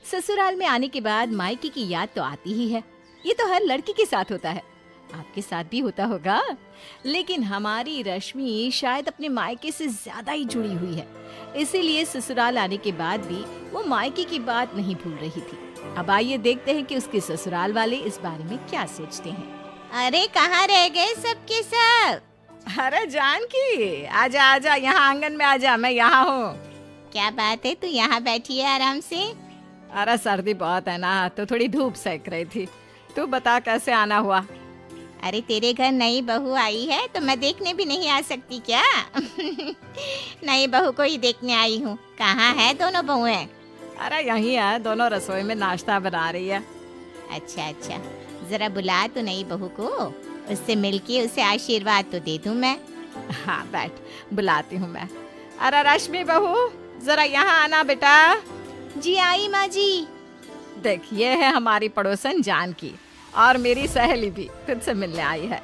ससुराल में आने के बाद मायके की याद तो आती ही है। ये तो हर लड़की के साथ होता है, आपके साथ भी होता होगा। लेकिन हमारी रश्मि शायद अपने मायके से ज्यादा ही जुड़ी हुई है, इसीलिए ससुराल आने के बाद भी वो मायके की बात नहीं भूल रही थी। अब आइए देखते हैं कि उसके ससुराल वाले इस बारे में क्या सोचते हैं। अरे कहाँ रह गए सबके सब? अरे जानकी, आजा आजा, यहाँ आंगन में आजा, मैं यहाँ हूँ। क्या बात है, तू यहाँ बैठी है आराम से? अरे सर्दी बहुत है ना, तो थोड़ी धूप सेक रही थी। तू बता कैसे आना हुआ? अरे तेरे घर नई बहू आई है तो मैं देखने भी नहीं आ सकती क्या? नई बहू को ही देखने आई हूँ। कहाँ है दोनों बहुएं? अरे यहीं है, दोनों रसोई में नाश्ता बना रही है। अच्छा अच्छा, जरा बुला तो नई बहू को, उससे मिलके उसे आशीर्वाद तो दे दूं मैं। हाँ बैठ, बुलाती हूँ मैं। अरे रश्मि बहू, जरा यहाँ आना बेटा। जी आई माँ जी। देख, ये है हमारी पड़ोसन जानकी, और मेरी सहेली भी तुझसे मिलने आई है।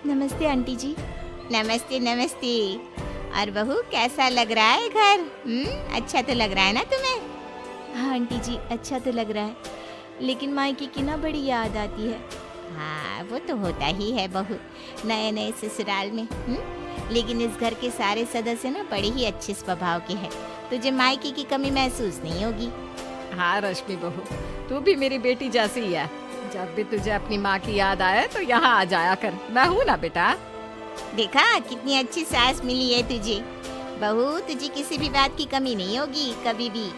नमस्ते आंटी जी। नमस्ते नमस्ते। और बहू, कैसा लग रहा है घर? अच्छा तो लग रहा है ना तुम्हें? हाँ आंटी जी, अच्छा तो लग रहा है, लेकिन मायके की ना बड़ी याद आती है। हाँ वो तो होता ही है बहू, नए नए ससुराल में। लेकिन इस घर के सारे सदस्य ना बड़े ही अच्छे स्वभाव के हैं, तुझे मायके की कमी महसूस नहीं होगी। हाँ रश्मि बहू, तू भी मेरी बेटी जैसी ही है। जब भी तुझे अपनी माँ की याद आए तो यहाँ आ जाया कर, मैं हूँ ना बेटा। देखा कितनी अच्छी सास मिली है तुझे। बहू, तुझे किसी भी बात की कमी नहीं होगी कभी भी।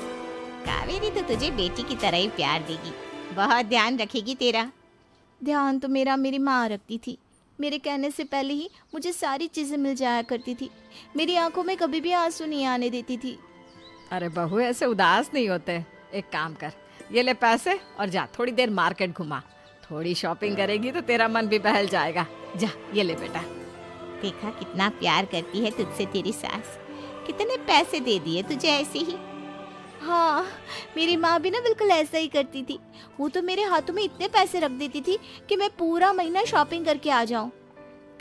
कावेरी तो तुझे बेटी की तरह ही प्यार देगी, बहुत ध्यान रखेगी तेरा। ध्यान तो मेरी माँ रखती थी। मेरे कहने से पहले ही मुझे सारी चीज़ें मिल जाया करती थी। मेरी आंखों में कभी भी आंसू नहीं आने देती थी। अरे बहू, ऐसे उदास नहीं होते। एक काम कर, ये ले पैसे और जा थोड़ी देर मार्केट घुमा। थोड़ी शॉपिंग करेगी तो तेरा मन भी बहल जाएगा। जा, ये ले बेटा। देखा कितना प्यार करती है तुझसे तेरी सास। कितने पैसे दे दिए तुझे ऐसे ही। हाँ, मेरी माँ भी ना बिल्कुल ऐसा ही करती थी। वो तो मेरे हाथों में इतने पैसे रख देती थी कि मैं पूरा महीना शॉपिंग करके आ जाऊँ।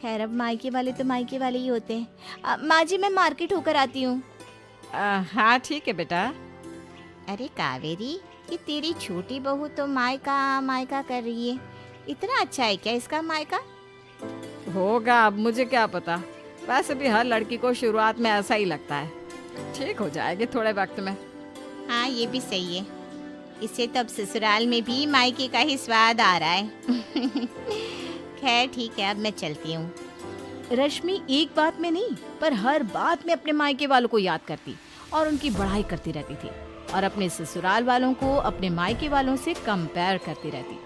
खैर, अब मायके वाले तो मायके वाले ही होते हैं। माँ जी, मैं मार्केट होकर आती हूँ। हाँ ठीक है बेटा। अरे कावेरी, ये तेरी छोटी बहू तो मायका मायका कर रही है। इतना अच्छा है क्या इसका मायका? होगा, अब मुझे क्या पता। वैसे भी हर लड़की को शुरुआत में ऐसा ही लगता है। ठीक हो जाएगी थोड़े वक्त में। हाँ ये भी सही है। इसे तो अब ससुराल में भी मायके का ही स्वाद आ रहा है। खैर ठीक है, अब मैं चलती हूँ। रश्मि एक बात में नहीं, पर हर बात में अपने मायके वालों को याद करती और उनकी बड़ाई करती रहती थी, और अपने ससुराल वालों को अपने मायके वालों से कंपेयर करती रहती।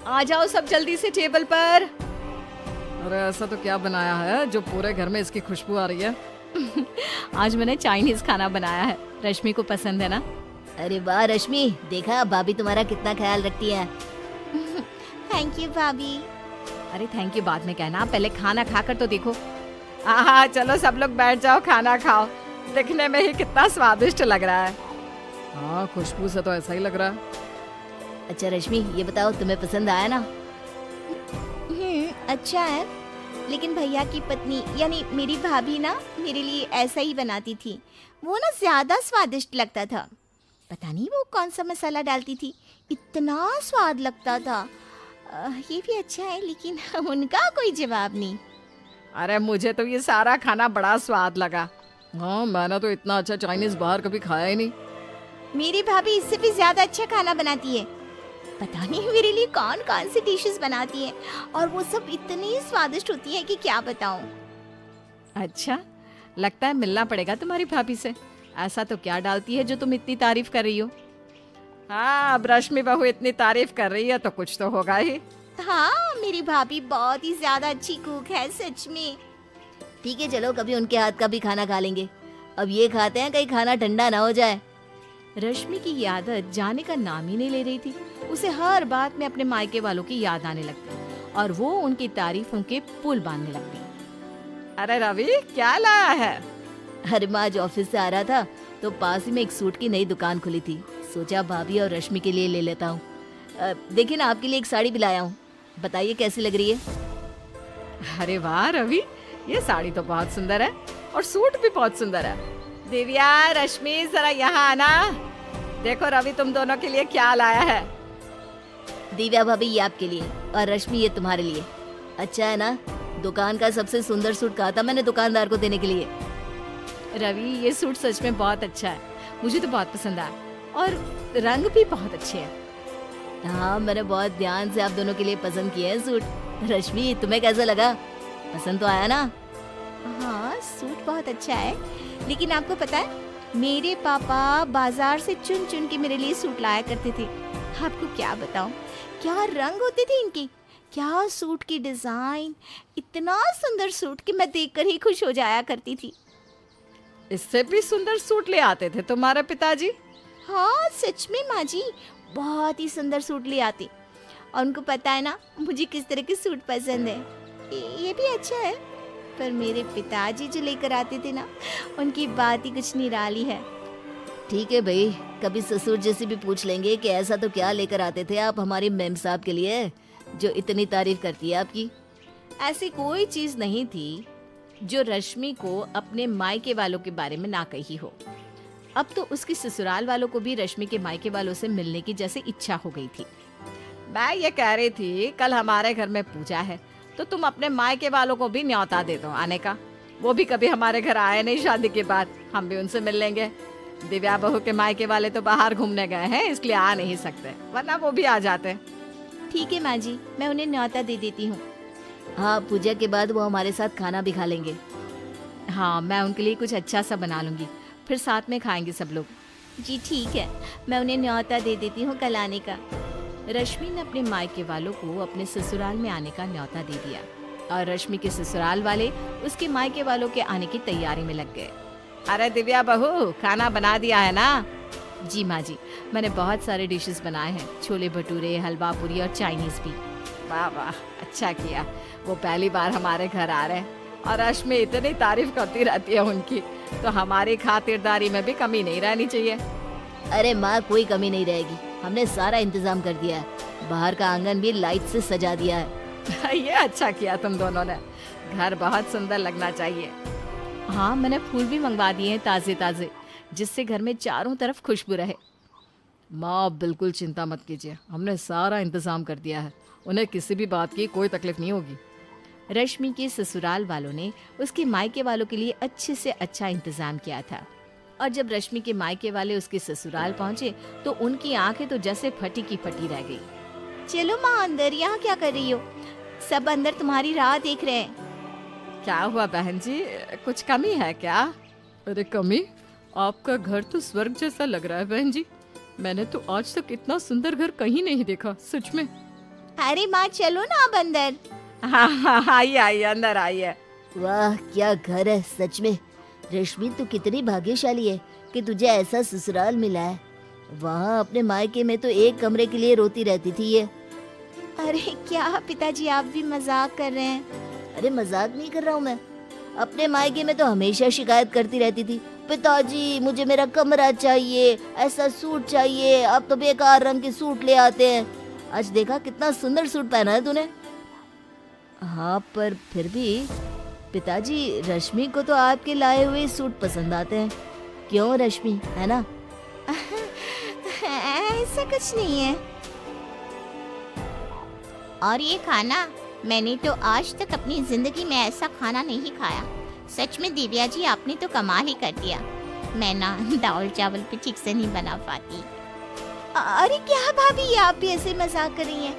आ जाओ सब जल्दी से टेबल पर। अरे ऐसा तो क्या बनाया है जो पूरे घर में इसकी खुशबू आ रही है? आज मैंने चाइनीज खाना बनाया है, रश्मि को पसंद है ना? अरे वाह रश्मि, देखा भाभी तुम्हारा कितना ख्याल रखती है। थैंक यू भाभी। अरे थैंक यू बाद में कहना, पहले खाना खाकर तो देखो। हाँ चलो सब लोग बैठ जाओ, खाना खाओ। दिखने में ही कितना स्वादिष्ट लग रहा है। हाँ, खुशबू से तो ऐसा ही लग रहा है। अच्छा रश्मि, ये बताओ तुम्हें पसंद आया ना? अच्छा है, लेकिन भैया की पत्नी यानी मेरी भाभी ना मेरे लिए ऐसा ही बनाती थी। वो ना ज्यादा स्वादिष्ट लगता था। पता नहीं वो कौन सा मसाला डालती थी, इतना स्वाद लगता था। ये भी अच्छा है, लेकिन उनका कोई जवाब नहीं। अरे मुझे तो ये सारा खाना बड़ा स्वाद लगा। हाँ, मैंने तो इतना अच्छा चाइनीज बाहर कभी खाया ही नहीं। मेरी भाभी इससे भी ज्यादा अच्छा खाना बनाती है। पता नहीं मेरे लिए कौन कौन सी डिशेस बनाती है, और वो सब इतनी स्वादिष्ट होती है कि क्या बताऊं। अच्छा, लगता है मिलना पड़ेगा तुम्हारी भाभी से। ऐसा तो क्या डालती है जो तुम इतनी तारीफ कर रही हो? हाँ, अब रश्मि बहू इतनी तारीफ कर रही है तो कुछ तो होगा ही। हाँ, मेरी भाभी बहुत ही ज्यादा अच्छी कुक है सच में। ठीक है, चलो कभी उनके हाथ का भी खाना खा लेंगे। अब ये खाते हैं, कहीं खाना ठंडा ना हो जाए। रश्मि की आदत जाने का नाम ही नहीं ले रही थी। उसे हर बात में अपने मायके वालों की याद आने लगती और वो उनकी तारीफों के पुल बांधने लगती। अरे रवि, क्या लाया है? अरे मैं आज ऑफिस से आ रहा था तो पास ही में एक सूट की नई दुकान खुली थी। सोचा भाभी और रश्मि के लिए ले लेता हूँ। देखिए ना, आपके लिए एक साड़ी भी लाया हूँ। बताइए कैसी लग रही है? अरे वाह रवि, ये साड़ी तो बहुत सुंदर है और सूट भी बहुत सुंदर है। देविया, रश्मि, जरा यहाँ आना। देखो रवि तुम दोनों के लिए क्या लाया है। दिव्या भाभी ये आपके लिए और रश्मि ये तुम्हारे लिए। अच्छा है ना? दुकान का सबसे सुंदर सूट कहा था मैंने दुकानदार को देने के लिए। रवि ये सूट सच में बहुत अच्छा है, मुझे तो बहुत पसंद आया और रंग भी बहुत अच्छे हैं। हाँ मैंने बहुत ध्यान से आप दोनों के लिए पसंद किए हैं सूट। रश्मि तुम्हें कैसा लगा? पसंद तो आया ना? हाँ सूट बहुत अच्छा है, लेकिन आपको पता है मेरे पापा बाजार से चुन चुन के मेरे लिए सूट लाया करते थे। आपको क्या बताऊं, क्या रंग होते थे इनके, क्या सूट की डिजाइन, इतना सुंदर सूट कि मैं देखकर ही खुश हो जाया करती थी। इससे भी सुंदर सूट ले आते थे तुम्हारे पिताजी? हाँ सच में माँ जी, बहुत ही सुंदर सूट ले आते। और उनको पता है ना मुझे किस तरह के सूट पसंद है। ये भी अच्छा है, पर मेरे पिताजी जो लेकर आते थे ना, उनकी बात ही कुछ निराली है। ठीक है भाई, कभी ससुर जी से भी पूछ लेंगे कि ऐसा तो क्या लेकर आते थे आप हमारी मेम साहब के लिए जो इतनी तारीफ करती है आपकी। ऐसी कोई चीज नहीं थी जो रश्मि को अपने मायके वालों के बारे में ना कही हो। अब तो उसकी ससुराल वालों को भी रश्मि के मायके वालों से मिलने की जैसे इच्छा हो गई थी। मैं ये कह रही थी कल हमारे घर में पूजा है, तो तुम अपने मायके वालों को भी न्योता दे दो आने का। वो भी कभी हमारे घर आए नहीं शादी के बाद, हम भी उनसे मिल लेंगे। दिव्या बहू के मायके वाले तो बाहर घूमने गए हैं, इसलिए आ नहीं सकते, वरना वो भी आ जाते। ठीक है माँ जी, मैं उन्हें न्योता दे देती हूँ। हाँ पूजा के बाद वो हमारे साथ खाना भी खा लेंगे। हाँ मैं उनके लिए कुछ अच्छा सा बना लूंगी, फिर साथ में खाएंगे सब लोग। जी ठीक है, मैं उन्हें न्योता दे देती हूँ कल आने का। रश्मि ने अपने मायके वालों को अपने ससुराल में आने का न्योता दे दिया और रश्मि के ससुराल वाले उसके मायके वालों के आने की तैयारी में लग गए। अरे दिव्या बहू, खाना बना दिया है ना? जी माँ जी, मैंने बहुत सारे डिशेस बनाए हैं, छोले भटूरे, हलवा पूरी और चाइनीज भी। वाह वाह, अच्छा किया। वो पहली बार हमारे घर आ रहे हैं और रश्मि इतनी तारीफ करती रहती है उनकी, तो हमारी खातिरदारी में भी कमी नहीं रहनी चाहिए। अरे माँ कोई कमी नहीं रहेगी, हमने सारा इंतजाम कर दिया है। बाहर का आंगन भी लाइट से सजा दिया है। ये अच्छा किया तुम दोनों ने, घर बहुत सुंदर लगना चाहिए। हाँ मैंने फूल भी मंगवा दिए हैं ताजे ताजे, जिससे घर में चारों तरफ खुशबू रहे। माँ बिल्कुल चिंता मत कीजिए, हमने सारा इंतजाम कर दिया है, उन्हें किसी भी बात की कोई तकलीफ नहीं होगी। रश्मि के ससुराल वालों ने उसके मायके वालों के लिए अच्छे से अच्छा इंतजाम किया था और जब रश्मि के मायके वाले उसके ससुराल पहुंचे तो उनकी आंखें तो जैसे फटी की फटी रह गई। चलो माँ अंदर, यहाँ क्या कर रही हो? सब अंदर तुम्हारी राह देख रहे हैं। क्या हुआ बहन जी, कुछ कमी है क्या? अरे कमी? आपका घर तो स्वर्ग जैसा लग रहा है बहन जी, मैंने तो आज तक इतना सुंदर घर कहीं नहीं देखा, सच में। अरे माँ चलो ना अब अंदर। हाँ हाँ आइए आइए, अंदर आइए। वाह क्या घर है सच में। रश्मि तू कितनी भाग्यशाली है कि तुझे ऐसा ससुराल मिला है। वहाँ अपने मायके में तो एक कमरे के लिए रोती रहती थी ये। अरे क्या पिताजी, आप भी मजाक कर रहे हैं? अरे मजाक नहीं कर रहा हूँ मैं, अपने मायके में तो हमेशा शिकायत करती रहती थी, पिताजी मुझे मेरा कमरा चाहिए, ऐसा सूट चाहिए, अब तो बेकार रंग के सूट ले आते हैं। आज देखा कितना सुंदर सूट पहना है तूने। हाँ पर फिर भी पिताजी, रश्मि को तो आपके लाए हुए सूट पसंद आते हैं। क्यों रश्मि, है ना? ऐसा कुछ नहीं है। और ये खाना, मैंने तो आज तक अपनी जिंदगी में ऐसा खाना नहीं खाया। सच में दिव्या जी, आपने तो कमाल ही कर दिया। मैं ना दाल चावल भी ठीक से नहीं बना पाती। अरे क्या भाभी, आप भी ऐसे मजाक कर रही हैं?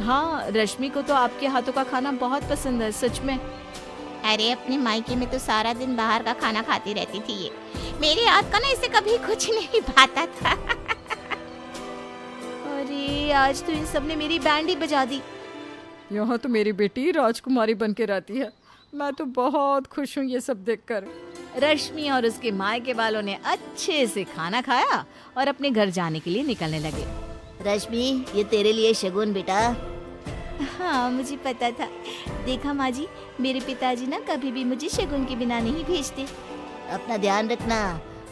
हाँ रश्मि को तो आपके हाथों का खाना बहुत पसंद है, सच में। अरे अपने मायके में तो सारा दिन बाहर का खाना खाती रहती थी ये, मेरे हाथ का ना इसे कभी कुछ नहीं भाता था। अरे आज तो इन सब ने मेरी बैंड ही बजा दी। यहाँ तो मेरी बेटी राजकुमारी बन के रहती है, मैं तो बहुत खुश हूँ ये सब देखकर। रश्मि और उसके मायके वालों ने अच्छे से खाना खाया और अपने घर जाने के लिए निकलने लगे। रश्मि ये तेरे लिए शगुन बेटा। हाँ मुझे पता था। देखा माँ जी, मेरे पिताजी ना कभी भी मुझे शगुन के बिना नहीं भेजते। अपना ध्यान रखना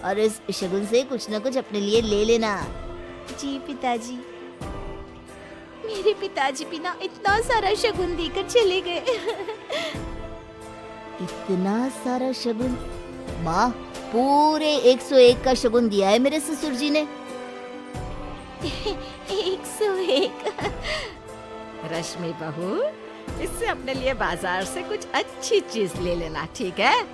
और इस शगुन से कुछ न कुछ अपने लिए ले लेना। जी पिताजी। मेरे पिताजी भी ना इतना सारा शगुन देकर चले गए। इतना सारा शगुन? माँ पूरे 101 का शगुन दिया है मेरे ससुर जी ने। 101। रश्मि बहू, इससे अपने लिए बाजार से कुछ अच्छी चीज ले लेना, ठीक है?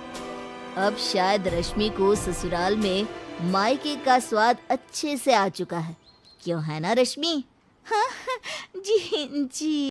अब शायद रश्मि को ससुराल में मायके का स्वाद अच्छे से आ चुका है, क्यों है ना रश्मि? जी जी।